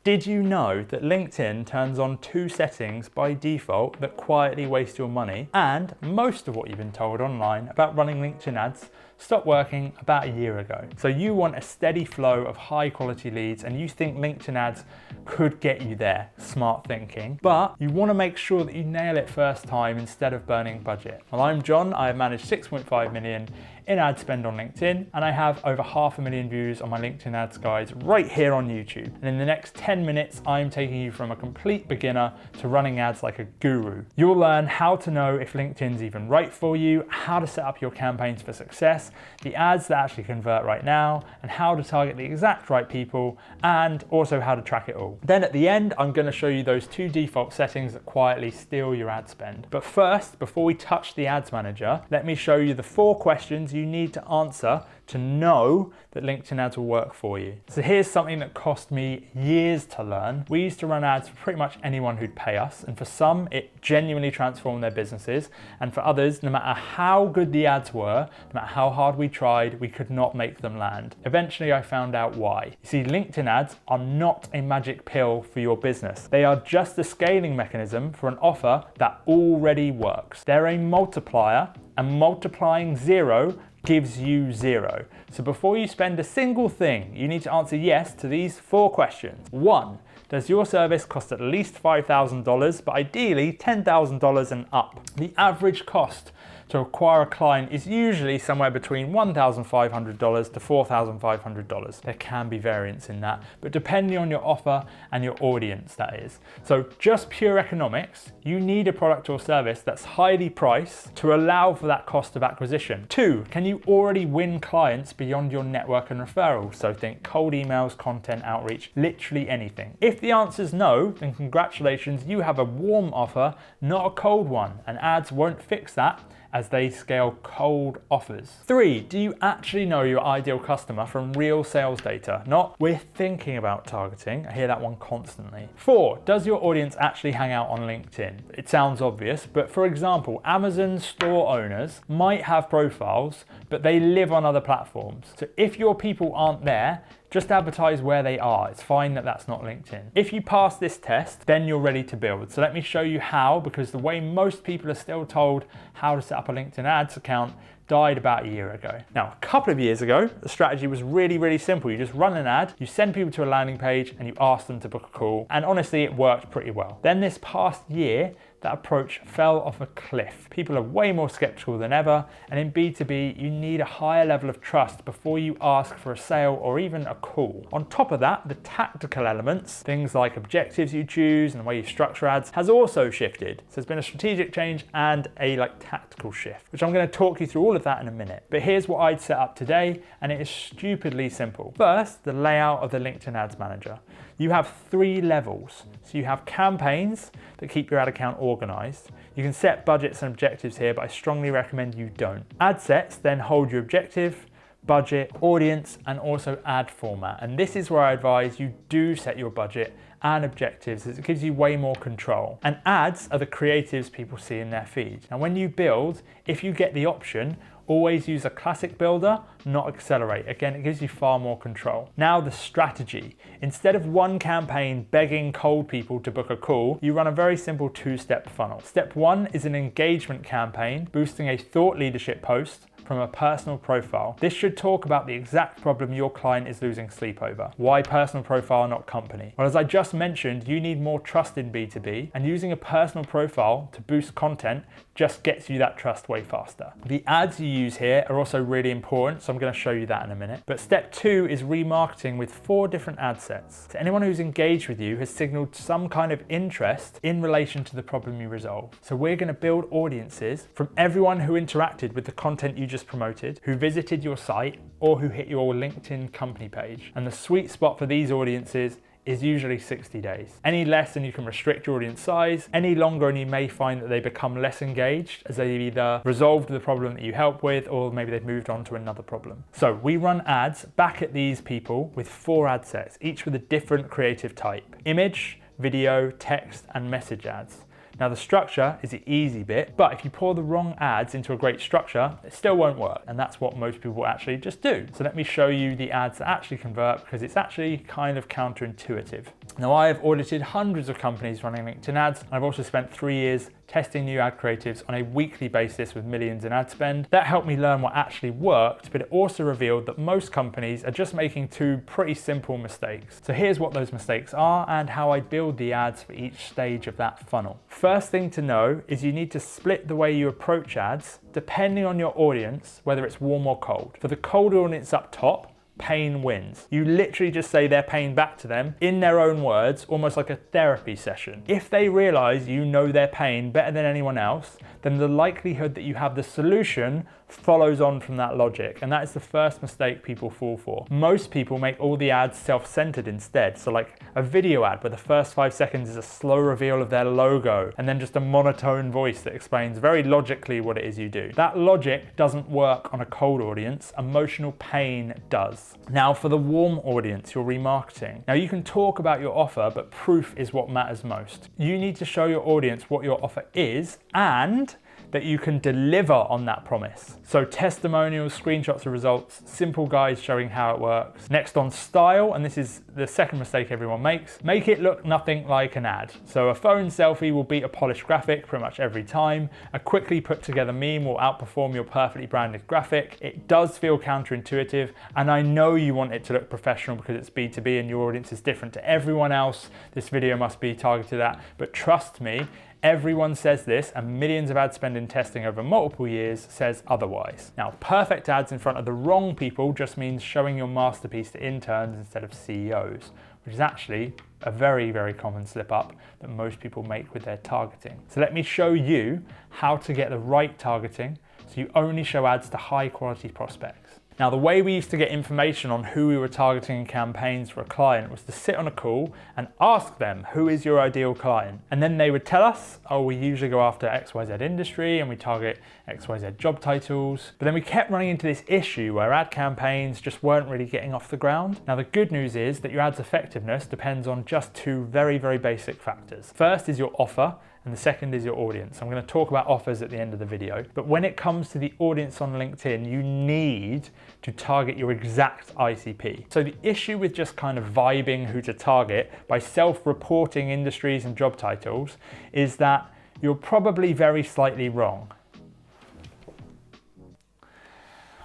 Did you know that LinkedIn turns on 2 settings by default that quietly waste your money? And most of what you've been told online about running LinkedIn ads stopped working about a year ago. So you want a steady flow of high quality leads and you think LinkedIn ads could get you there, smart thinking, but you want to make sure that you nail it first time instead of burning budget. Well, I'm John, I have managed 6.5 million in ad spend on LinkedIn, and I have over 500,000 views on my LinkedIn ads guides right here on YouTube. And in the next 10 minutes, I'm taking you from a complete beginner to running ads like a guru. You'll learn how to know if LinkedIn's even right for you, how to set up your campaigns for success, the ads that actually convert right now, and how to target the exact right people, and also how to track it all. Then at the end, I'm going to show you those 2 default settings that quietly steal your ad spend. But first, before we touch the ads manager, let me show you the 4 questions you need to answer to know that LinkedIn ads will work for you. So here's something that cost me years to learn. We used to run ads for pretty much anyone who'd pay us, and for some it genuinely transformed their businesses, and for others, no matter how good the ads were, no matter how hard we tried, we could not make them land. Eventually I found out why. You see, LinkedIn ads are not a magic pill for your business. They are just a scaling mechanism for an offer that already works. They're a multiplier, and multiplying 0 gives you 0. So before you spend a single thing, you need to answer yes to these 4 questions. 1. Does your service cost at least $5,000, but ideally $10,000 and up? The average cost to acquire a client is usually somewhere between $1,500 to $4,500. There can be variance in that, but depending on your offer and your audience, that is. So just pure economics, you need a product or service that's highly priced to allow for that cost of acquisition. 2, can you already win clients beyond your network and referrals? So think cold emails, content outreach, literally anything. If the answer is no, then congratulations, you have a warm offer, not a cold one, and ads won't fix that as they scale cold offers. 3, do you actually know your ideal customer from real sales data? Not, we're thinking about targeting. I hear that one constantly. 4, does your audience actually hang out on LinkedIn? It sounds obvious, but for example, Amazon store owners might have profiles, but they live on other platforms. So if your people aren't there, just advertise where they are. It's fine that that's not LinkedIn. If you pass this test, then you're ready to build. So let me show you how, because the way most people are still told how to set up a LinkedIn ads account died about a year ago. Now, a couple of years ago, the strategy was really simple. You just run an ad, you send people to a landing page, and you ask them to book a call. And honestly, it worked pretty well. Then this past year, that approach fell off a cliff. People are way more skeptical than ever, and in B2B, you need a higher level of trust before you ask for a sale or even a call. On top of that, the tactical elements, things like objectives you choose and the way you structure ads, has also shifted. So there's been a strategic change and a tactical shift, which I'm going to talk you through all of that in a minute. But here's what I'd set up today, and it is stupidly simple. First, the layout of the LinkedIn Ads Manager. You have 3 levels. So you have campaigns that keep your ad account organized. You can set budgets and objectives here, but I strongly recommend you don't. Ad sets then hold your objective, budget, audience, and also ad format. And this is where I advise you do set your budget and objectives, as it gives you way more control. And ads are the creatives people see in their feed. Now when you build, if you get the option, always use a classic builder, not accelerate. Again, it gives you far more control. Now the strategy. Instead of one campaign begging cold people to book a call, you run a very simple 2-step funnel. Step 1 is an engagement campaign, boosting a thought leadership post from a personal profile. This should talk about the exact problem your client is losing sleep over. Why personal profile, not company? Well, as I just mentioned, you need more trust in B2B, and using a personal profile to boost content just gets you that trust way faster. The ads you use here are also really important, so I'm going to show you that in a minute. But step 2 is remarketing with 4 different ad sets. So anyone who's engaged with you has signaled some kind of interest in relation to the problem you resolve. So we're going to build audiences from everyone who interacted with the content you just promoted, who visited your site, or who hit your LinkedIn company page. And the sweet spot for these audiences is usually 60 days. Any less and you can restrict your audience size. Any longer and you may find that they become less engaged as they've either resolved the problem that you help with, or maybe they've moved on to another problem. So we run ads back at these people with 4 ad sets, each with a different creative type: image, video, text, and message ads. Now the structure is the easy bit, but if you pour the wrong ads into a great structure, it still won't work. And that's what most people actually just do. So let me show you the ads that actually convert, because it's actually kind of counterintuitive. Now I have audited hundreds of companies running LinkedIn ads. And I've also spent 3 years testing new ad creatives on a weekly basis with millions in ad spend. That helped me learn what actually worked, but it also revealed that most companies are just making 2 pretty simple mistakes. So here's what those mistakes are and how I build the ads for each stage of that funnel. First thing to know is you need to split the way you approach ads depending on your audience, whether it's warm or cold. For the cold audience up top, pain wins. You literally just say their pain back to them in their own words, almost like a therapy session. If they realize you know their pain better than anyone else, then the likelihood that you have the solution follows on from that logic. And that is the first mistake people fall for. Most people make all the ads self-centered instead. So like a video ad where the first 5 seconds is a slow reveal of their logo and then just a monotone voice that explains very logically what it is you do. That logic doesn't work on a cold audience. Emotional pain does. Now for the warm audience, your remarketing. Now you can talk about your offer, but proof is what matters most. You need to show your audience what your offer is and that you can deliver on that promise. So testimonials, screenshots of results, simple guides showing how it works. Next on style, and this is the second mistake everyone makes, make it look nothing like an ad. So a phone selfie will beat a polished graphic pretty much every time. A quickly put together meme will outperform your perfectly branded graphic. It does feel counterintuitive, and I know you want it to look professional because it's B2B and your audience is different to everyone else this video must be targeted at, but trust me, everyone says this, and millions of ad spend in testing over multiple years says otherwise. Now, perfect ads in front of the wrong people just means showing your masterpiece to interns instead of CEOs, which is actually a very, very common slip up that most people make with their targeting. So let me show you how to get the right targeting so you only show ads to high quality prospects. Now, the way we used to get information on who we were targeting in campaigns for a client was to sit on a call and ask them, who is your ideal client? And then they would tell us, oh, we usually go after XYZ industry and we target XYZ job titles. But then we kept running into this issue where ad campaigns just weren't really getting off the ground. Now, the good news is that your ad's effectiveness depends on just 2 very, very basic factors. First is your offer, and the second is your audience. I'm going to talk about offers at the end of the video. But when it comes to the audience on LinkedIn, you need to target your exact ICP. So the issue with just kind of vibing who to target by self-reporting industries and job titles is that you're probably very slightly wrong.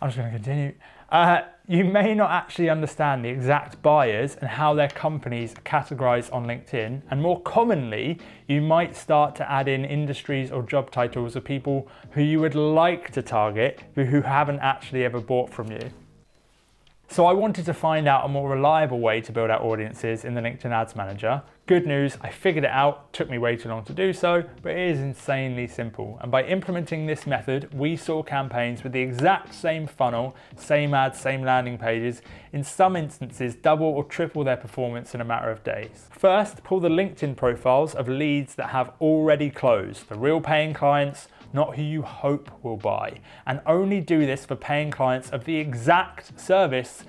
I'm just going to continue. You may not actually understand the exact buyers and how their companies are categorized on LinkedIn. And more commonly, you might start to add in industries or job titles of people who you would like to target, but who haven't actually ever bought from you. So I wanted to find out a more reliable way to build out audiences in the LinkedIn Ads Manager. Good news, I figured it out, took me way too long to do so, but it is insanely simple. And by implementing this method, we saw campaigns with the exact same funnel, same ads, same landing pages, in some instances double or triple their performance in a matter of days. First, pull the LinkedIn profiles of leads that have already closed, the real paying clients, not who you hope will buy. And only do this for paying clients of the exact service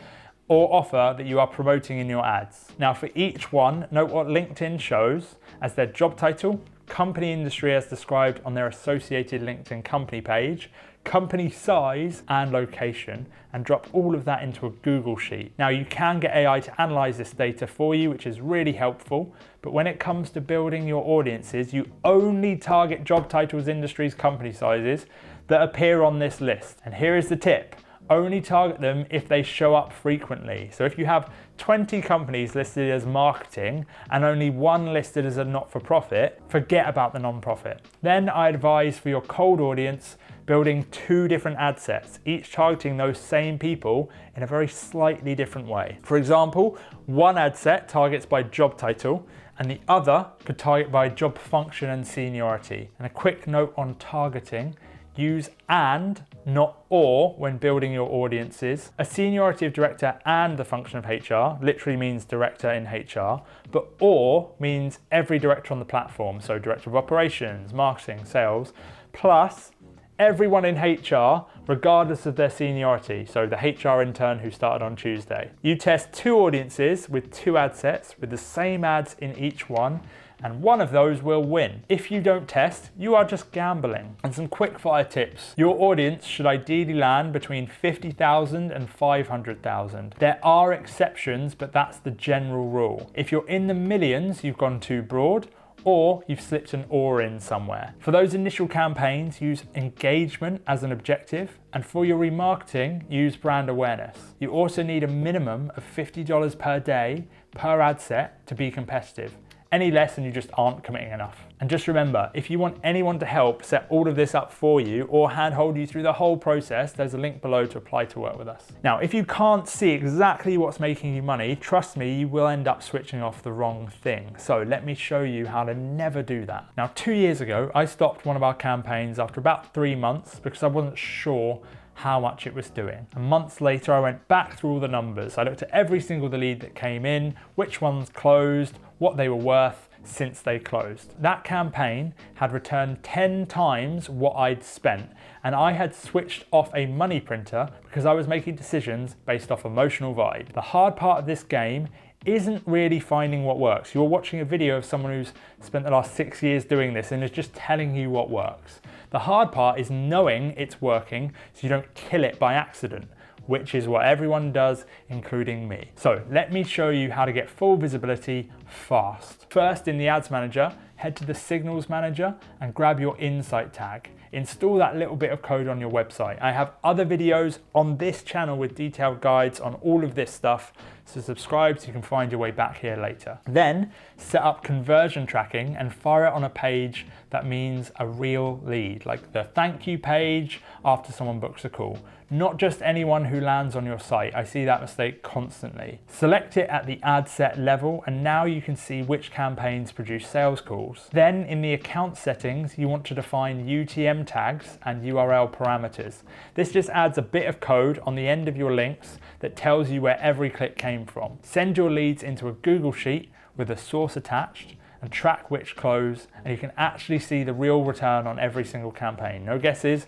or offer that you are promoting in your ads. Now for each one, note what LinkedIn shows as their job title, company industry as described on their associated LinkedIn company page, company size and location, and drop all of that into a Google Sheet. Now you can get AI to analyze this data for you, which is really helpful, but when it comes to building your audiences, you only target job titles, industries, company sizes that appear on this list. And here is the tip. Only target them if they show up frequently. So if you have 20 companies listed as marketing and only 1 listed as a not-for-profit, forget about the non-profit. Then I advise for your cold audience, building 2 different ad sets, each targeting those same people in a very slightly different way. For example, one ad set targets by job title, and the other could target by job function and seniority. And a quick note on targeting, use and, not or, when building your audiences. A seniority of director and the function of HR literally means director in HR, but or means every director on the platform, so director of operations, marketing, sales, plus everyone in HR, regardless of their seniority. So the HR intern who started on Tuesday. You test 2 audiences with 2 ad sets with the same ads in each one, and one of those will win. If you don't test, you are just gambling. And some quick fire tips. Your audience should ideally land between 50,000 and 500,000. There are exceptions, but that's the general rule. If you're in the millions, you've gone too broad, or you've slipped an or in somewhere. For those initial campaigns, use engagement as an objective, and for your remarketing, use brand awareness. You also need a minimum of $50 per day per ad set to be competitive. Any less and you just aren't committing enough. And just remember, if you want anyone to help set all of this up for you or handhold you through the whole process, there's a link below to apply to work with us. Now, if you can't see exactly what's making you money, trust me, you will end up switching off the wrong thing. So let me show you how to never do that. Now, 2 years ago, I stopped one of our campaigns after about 3 months because I wasn't sure how much it was doing. And months later, I went back through all the numbers. I looked at every single lead that came in, which ones closed, what they were worth since they closed. That campaign had returned 10 times what I'd spent, and I had switched off a money printer because I was making decisions based off emotional vibe. The hard part of this game isn't really finding what works. You're watching a video of someone who's spent the last 6 years doing this and is just telling you what works. The hard part is knowing it's working so you don't kill it by accident, which is what everyone does, including me. So let me show you how to get full visibility fast. First, in the Ads Manager, head to the Signals Manager and grab your Insight tag. Install that little bit of code on your website. I have other videos on this channel with detailed guides on all of this stuff, so subscribe so you can find your way back here later. Then set up conversion tracking and fire it on a page that means a real lead, like the thank you page after someone books a call. Not just anyone who lands on your site. I see that mistake constantly. Select it at the ad set level, and now you can see which campaigns produce sales calls. Then in the account settings, you want to define UTM tags and URL parameters. This just adds a bit of code on the end of your links that tells you where every click came from. Send your leads into a Google Sheet with a source attached and track which close, and you can actually see the real return on every single campaign. No guesses,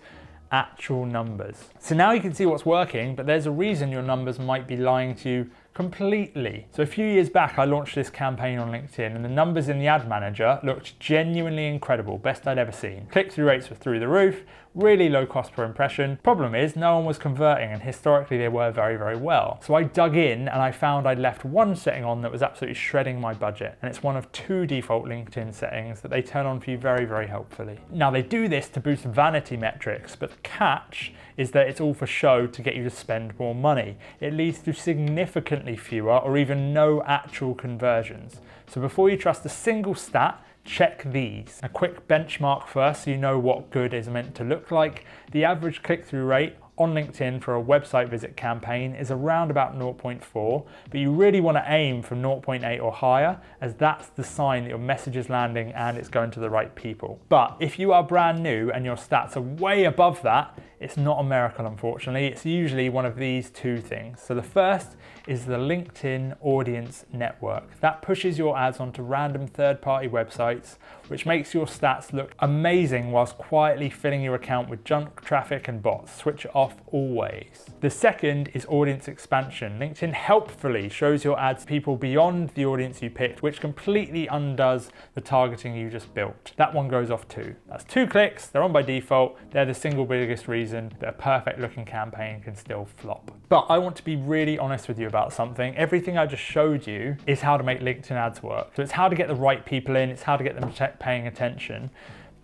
actual numbers. So now you can see what's working, but there's a reason your numbers might be lying to you completely. So a few years back, I launched this campaign on LinkedIn and the numbers in the Ad Manager looked genuinely incredible, best I'd ever seen. Click-through rates were through the roof, really low cost per impression. Problem is, no one was converting, and historically they were very, very well. So I dug in and I found I'd left one setting on that was absolutely shredding my budget. And it's one of 2 default LinkedIn settings that they turn on for you very, very helpfully. Now they do this to boost vanity metrics, but the catch is that it's all for show to get you to spend more money. It leads to significantly fewer or even no actual conversions. So before you trust a single stat, check these. A quick benchmark first so you know what good is meant to look like. The average click-through rate on LinkedIn for a website visit campaign is around about 0.4, but you really want to aim for 0.8 or higher, as that's the sign that your message is landing and it's going to the right people. But if you are brand new and your stats are way above that, it's not a miracle, unfortunately. It's usually one of these 2 things. So the first is the LinkedIn Audience Network. That pushes your ads onto random third-party websites, which makes your stats look amazing whilst quietly filling your account with junk traffic and bots. Switch it off always. The second is audience expansion. LinkedIn helpfully shows your ads to people beyond the audience you picked, which completely undoes the targeting you just built. That one goes off too. That's 2 clicks, they're on by default, they're the single biggest reason that a perfect looking campaign can still flop. But I want to be really honest with you about something. Everything I just showed you is how to make LinkedIn ads work. So it's how to get the right people in, it's how to get them paying attention.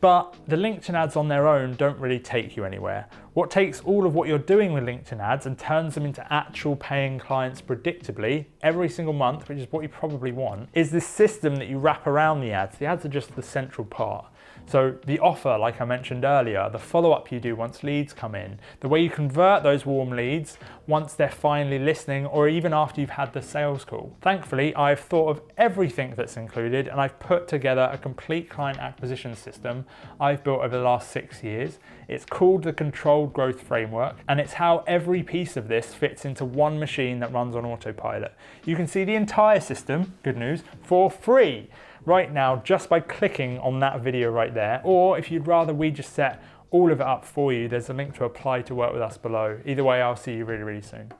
But the LinkedIn ads on their own don't really take you anywhere. What takes all of what you're doing with LinkedIn ads and turns them into actual paying clients predictably every single month, which is what you probably want, is this system that you wrap around the ads. The ads are just the central part. So the offer, like I mentioned earlier, the follow-up you do once leads come in, the way you convert those warm leads once they're finally listening or even after you've had the sales call. Thankfully, I've thought of everything that's included and I've put together a complete client acquisition system I've built over the last 6 years. It's called the Controlled Growth Framework, and it's how every piece of this fits into one machine that runs on autopilot. You can see the entire system, good news, for free right now just by clicking on that video right there, or if you'd rather we just set all of it up for you. There's a link to apply to work with us below. Either way, I'll see you really, really soon.